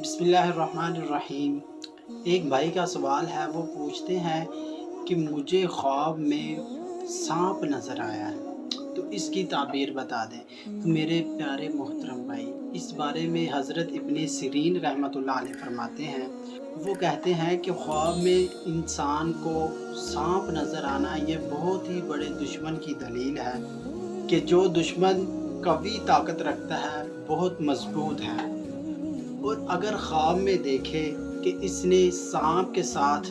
बिस्मिल्लाहिर्रहमानिर्रहीम। एक भाई का सवाल है, वो पूछते हैं कि मुझे ख्वाब में सांप नज़र आया है, तो इसकी ताबीर बता दें। तो मेरे प्यारे मोहतरम भाई, इस बारे में हज़रत इब्ने सिरीन रहमतुल्लाह अलैह फरमाते हैं। वो कहते हैं कि ख्वाब में इंसान को सांप नज़र आना ये बहुत ही बड़े दुश्मन की दलील है कि जो दुश्मन कवी ताकत रखता है, बहुत मजबूत है। और अगर ख्वाब में देखे कि इसने सांप के साथ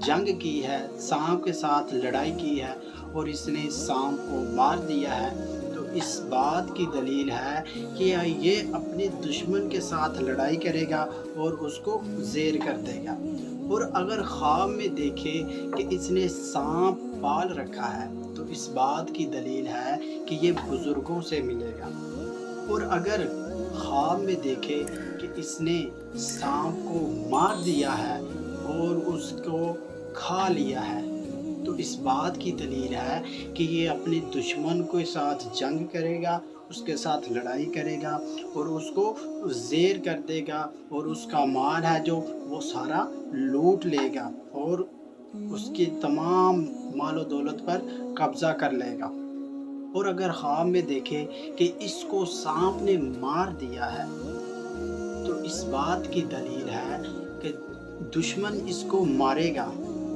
जंग की है, सांप के साथ लड़ाई की है और इसने सांप को मार दिया है, तो इस बात की दलील है कि ये अपने दुश्मन के साथ लड़ाई करेगा और उसको ज़ेर कर देगा। और अगर ख्वाब में देखे कि इसने सांप पाल रखा है, तो इस बात की दलील है कि ये बुज़ुर्गों से मिलेगा। और अगर ख्वाब में देखे कि इसने सांप को मार दिया है और उसको खा लिया है, तो इस बात की दलील है कि ये अपने दुश्मन के साथ जंग करेगा, उसके साथ लड़ाई करेगा और उसको ज़ेर कर देगा और उसका माल है जो वो सारा लूट लेगा और उसकी तमाम मालो दौलत पर कब्ज़ा कर लेगा। और अगर ख्वाब में देखे कि इसको सांप ने मार दिया है, तो इस बात की दलील है कि दुश्मन इसको मारेगा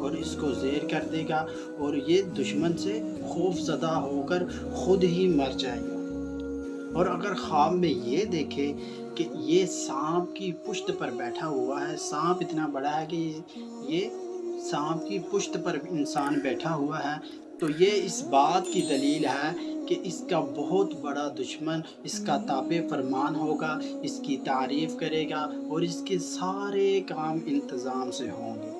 और इसको ज़ेर कर देगा और ये दुश्मन से खौफज़दा होकर खुद ही मर जाएगा। और अगर ख्वाब में ये देखे कि ये सांप की पुश्त पर बैठा हुआ है, सांप इतना बड़ा है कि ये सांप की पुश्त पर इंसान बैठा हुआ है, तो ये इस बात की दलील है कि इसका बहुत बड़ा दुश्मन इसका ताबे फरमान होगा, इसकी तारीफ़ करेगा और इसके सारे काम इंतज़ाम से होंगे।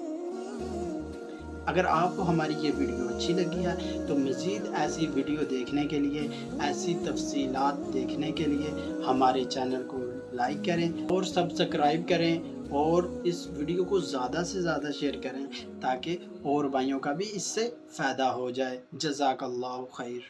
अगर आपको हमारी ये वीडियो अच्छी लगी है, तो मज़ीद ऐसी वीडियो देखने के लिए, ऐसी तफसीलात देखने के लिए हमारे चैनल को लाइक करें और सब्सक्राइब करें और इस वीडियो को ज़्यादा से ज़्यादा शेयर करें ताकि और भाइयों का भी इससे फ़ायदा हो जाए। जज़ाकल्लाहु खैर।